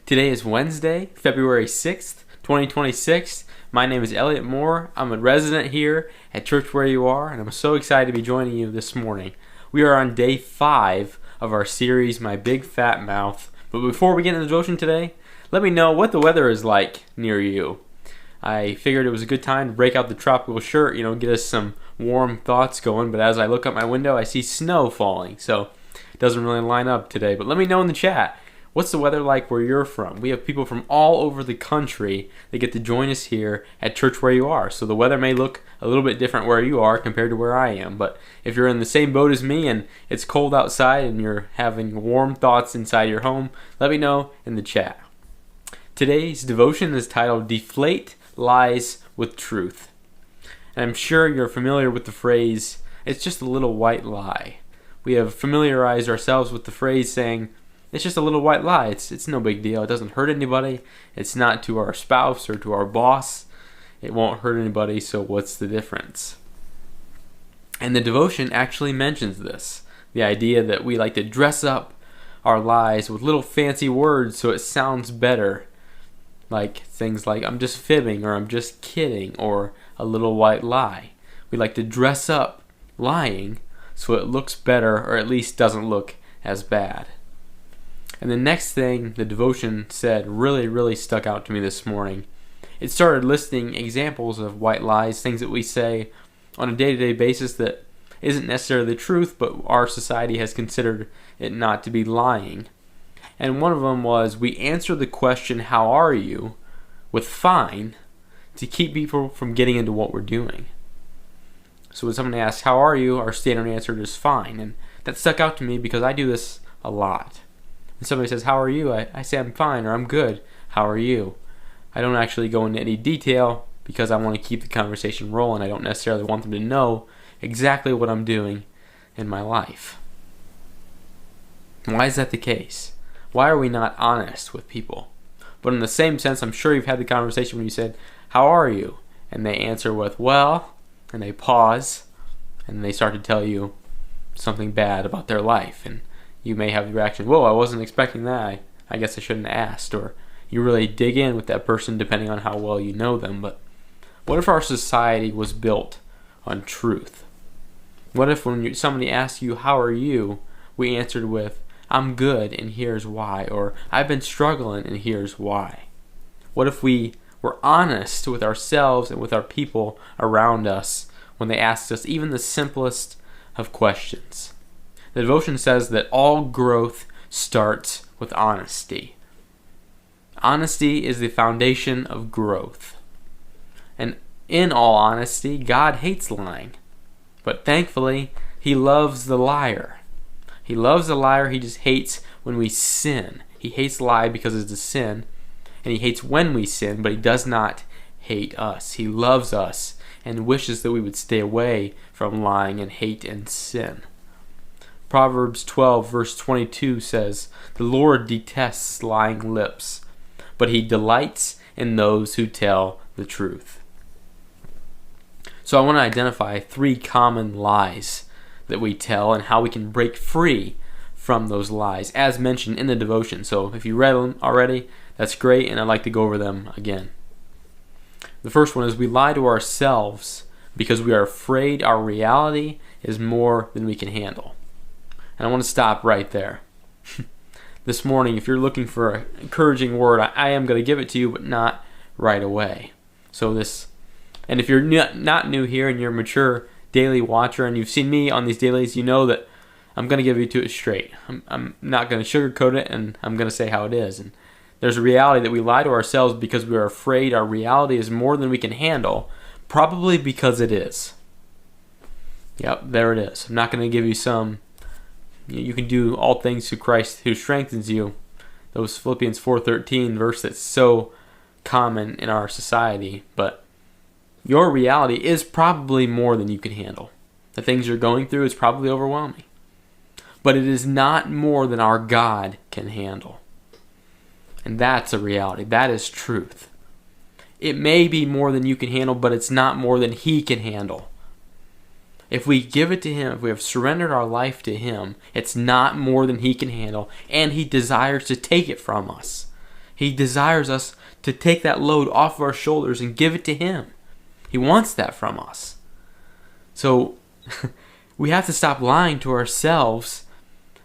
Today is Wednesday, February 6th, 2026. My name is Elliot Moore. I'm a resident here at Church Where You Are, and I'm so excited to be joining you this morning. We are on day 5 of our series, My Big Fat Mouth. But before we get into the devotion today, let me know what the weather is like near you. I figured it was a good time to break out the tropical shirt, get us some warm thoughts going. But as I look out my window, I see snow falling, so it doesn't really line up today. But let me know in the chat. What's the weather like where you're from? We have people from all over the country that get to join us here at Church Where You Are. So the weather may look a little bit different where you are compared to where I am. But if you're in the same boat as me and it's cold outside and you're having warm thoughts inside your home, let me know in the chat. Today's devotion is titled Deflate Lies with Truth. And I'm sure you're familiar with the phrase, it's just a little white lie. We have familiarized ourselves with the phrase saying, it's just a little white lie. It's no big deal. It doesn't hurt anybody. It's not to our spouse or to our boss. It won't hurt anybody, so what's the difference? And the devotion actually mentions this. The idea that we like to dress up our lies with little fancy words so it sounds better. Like things like, I'm just fibbing, or I'm just kidding, or a little white lie. We like to dress up lying so it looks better, or at least doesn't look as bad. And the next thing the devotion said really stuck out to me this morning. It started listing examples of white lies, things that we say on a day-to-day basis that isn't necessarily the truth, but our society has considered it not to be lying. And one of them was, we answer the question, how are you, with fine, to keep people from getting into what we're doing. So when someone asks, how are you, our standard answer is fine. And that stuck out to me because I do this a lot. When somebody says, how are you? I say, I'm fine, or I'm good. How are you? I don't actually go into any detail because I want to keep the conversation rolling. I don't necessarily want them to know exactly what I'm doing in my life. Why is that the case? Why are we not honest with people? But in the same sense, I'm sure you've had the conversation when you said, how are you? And they answer with, well, and they pause, and they start to tell you something bad about their life. And you may have the reaction, whoa, I wasn't expecting that. I guess I shouldn't have asked. Or you really dig in with that person depending on how well you know them. But what if our society was built on truth? What if when somebody asks you, how are you, we answered with, I'm good and here's why. Or I've been struggling and here's why. What if we were honest with ourselves and with our people around us when they asked us even the simplest of questions? The devotion says that all growth starts with honesty. Honesty is the foundation of growth. And in all honesty, God hates lying. But thankfully, He loves the liar. He loves the liar, He just hates when we sin. He hates lie because it's a sin. And He hates when we sin, but He does not hate us. He loves us and wishes that we would stay away from lying and hate and sin. Proverbs 12 verse 22 says, the Lord detests lying lips, but He delights in those who tell the truth. So I want to identify 3 common lies that we tell and how we can break free from those lies, as mentioned in the devotion. So if you read them already, that's great, and I'd like to go over them again. The first one is we lie to ourselves because we are afraid our reality is more than we can handle. And I want to stop right there. This morning, if you're looking for an encouraging word, I am going to give it to you, but not right away. And if you're not new here and you're a mature daily watcher and you've seen me on these dailies, you know that I'm going to give you to it straight. I'm not going to sugarcoat it, and I'm going to say how it is. And there's a reality that we lie to ourselves because we are afraid our reality is more than we can handle, probably because it is. Yep, there it is. I'm not going to give you some, you can do all things through Christ who strengthens you. Those Philippians 4:13 verse that's so common in our society. But your reality is probably more than you can handle. The things you're going through is probably overwhelming. But it is not more than our God can handle. And that's a reality. That is truth. It may be more than you can handle, but it's not more than He can handle. If we give it to Him, if we have surrendered our life to Him, it's not more than He can handle, and He desires to take it from us. He desires us to take that load off of our shoulders and give it to Him. He wants that from us. So we have to stop lying to ourselves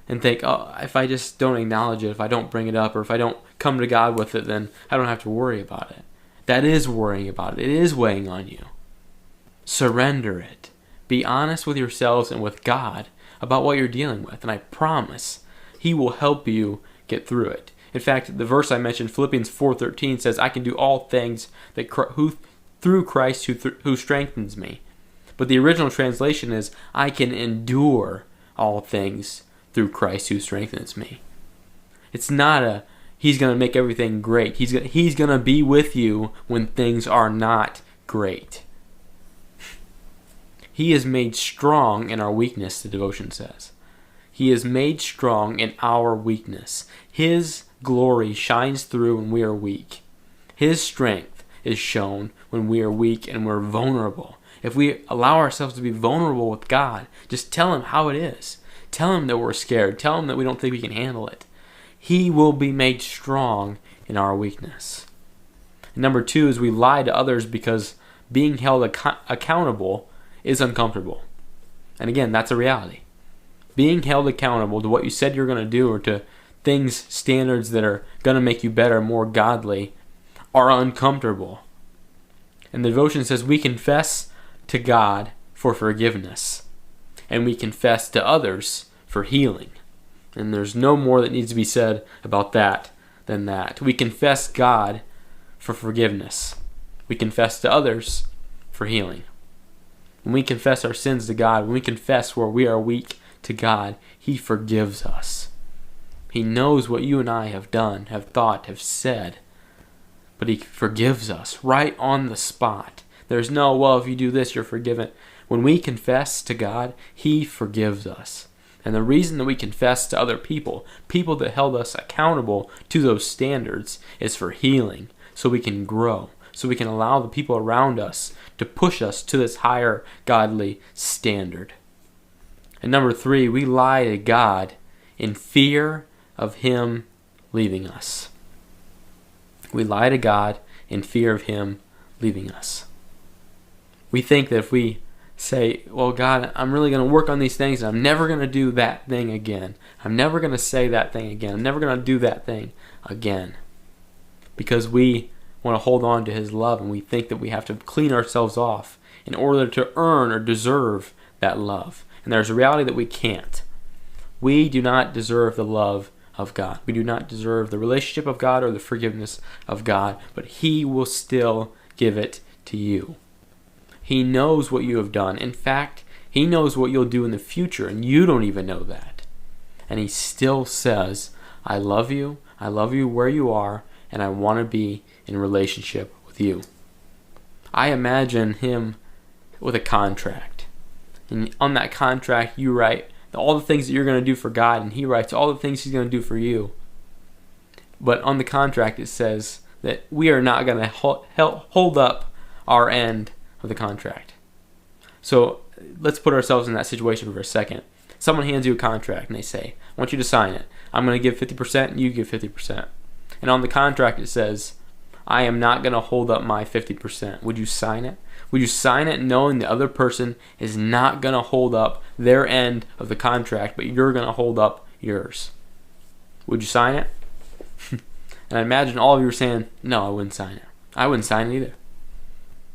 and think, oh, if I just don't acknowledge it, if I don't bring it up, or if I don't come to God with it, then I don't have to worry about it. That is worrying about it. It is weighing on you. Surrender it. Be honest with yourselves and with God about what you're dealing with, and I promise He will help you get through it. In fact, the verse I mentioned, Philippians 4:13, says, I can do all things through Christ who strengthens me. But the original translation is, I can endure all things through Christ who strengthens me. It's not He's going to make everything great. He's going to be with you when things are not great. He is made strong in our weakness, the devotion says. He is made strong in our weakness. His glory shines through when we are weak. His strength is shown when we are weak and we're vulnerable. If we allow ourselves to be vulnerable with God, just tell Him how it is. Tell Him that we're scared. Tell Him that we don't think we can handle it. He will be made strong in our weakness. And number 2 is we lie to others because being held accountable is uncomfortable. And again, that's a reality. Being held accountable to what you said you're going to do, or to things, standards that are going to make you better, more godly, are uncomfortable. And the devotion says we confess to God for forgiveness, and we confess to others for healing. And there's no more that needs to be said about that than that. We confess God for forgiveness. We confess to others for healing. When we confess our sins to God, when we confess where we are weak to God, He forgives us. He knows what you and I have done, have thought, have said, but He forgives us right on the spot. There's no, well, if you do this, you're forgiven. When we confess to God, He forgives us. And the reason that we confess to other people that held us accountable to those standards, is for healing, so we can grow, so we can allow the people around us to push us to this higher godly standard. And number 3, we lie to God in fear of Him leaving us. We lie to God in fear of Him leaving us. We think that if we say, well, God, I'm really going to work on these things, and I'm never going to do that thing again. I'm never going to say that thing again. I'm never going to do that thing again. Because we want to hold on to His love, and we think that we have to clean ourselves off in order to earn or deserve that love. And there's a reality that we can't. We do not deserve the love of God. We do not deserve the relationship of God or the forgiveness of God, but He will still give it to you. He knows what you have done. In fact, He knows what you'll do in the future, and you don't even know that. And He still says, I love you where you are, and I want to be in relationship with you. I imagine Him with a contract. And on that contract, you write all the things that you're going to do for God, and He writes all the things He's going to do for you. But on the contract, it says that we are not going to hold up our end of the contract. So let's put ourselves in that situation for a second. Someone hands you a contract, and they say, I want you to sign it. I'm going to give 50%, and you give 50%. And on the contract, it says, I am not going to hold up my 50%. Would you sign it? Would you sign it knowing the other person is not going to hold up their end of the contract, but you're going to hold up yours? Would you sign it? And I imagine all of you are saying, no, I wouldn't sign it. I wouldn't sign it either.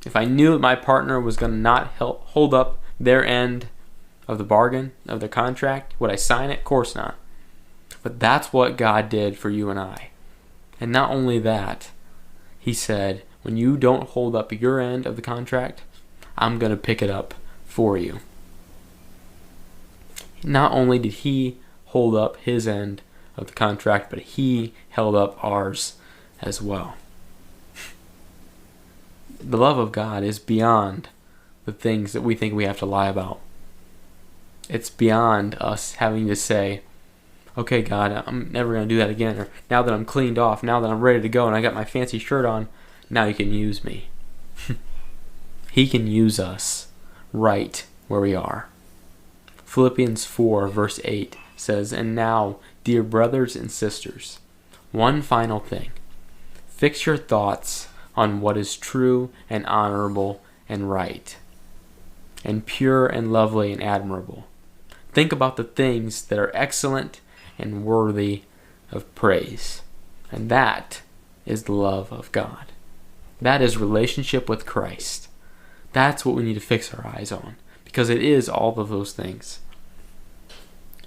If I knew that my partner was going to not hold up their end of the bargain, of the contract, would I sign it? Of course not. But that's what God did for you and I. And not only that, He said, when you don't hold up your end of the contract, I'm going to pick it up for you. Not only did He hold up His end of the contract, but He held up ours as well. The love of God is beyond the things that we think we have to lie about. It's beyond us having to say, okay, God, I'm never going to do that again. Or now that I'm cleaned off, now that I'm ready to go and I got my fancy shirt on, now you can use me. He can use us right where we are. Philippians 4 verse 8 says, and now, dear brothers and sisters, one final thing. Fix your thoughts on what is true and honorable and right, and pure and lovely and admirable. Think about the things that are excellent and worthy of praise. And that is the love of God. That is relationship with Christ. That's what we need to fix our eyes on, because it is all of those things.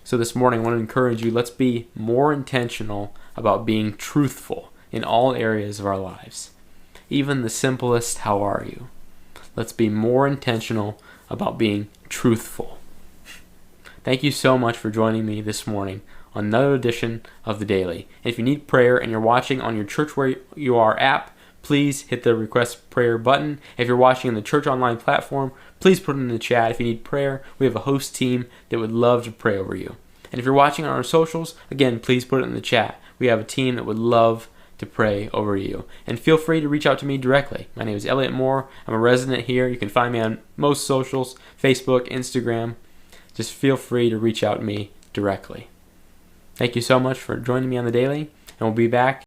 So this morning I want to encourage you, let's be more intentional about being truthful in all areas of our lives. Even the simplest, how are you? Let's be more intentional about being truthful. Thank you so much for joining me this morning on another edition of The Daily. If you need prayer and you're watching on your Church Where You Are app, please hit the request prayer button. If you're watching on the Church Online platform, please put it in the chat. If you need prayer, we have a host team that would love to pray over you. And if you're watching on our socials, again, please put it in the chat. We have a team that would love to pray over you. And feel free to reach out to me directly. My name is Elliot Moore. I'm a resident here. You can find me on most socials, Facebook, Instagram. Just feel free to reach out to me directly. Thank you so much for joining me on The Daily, and we'll be back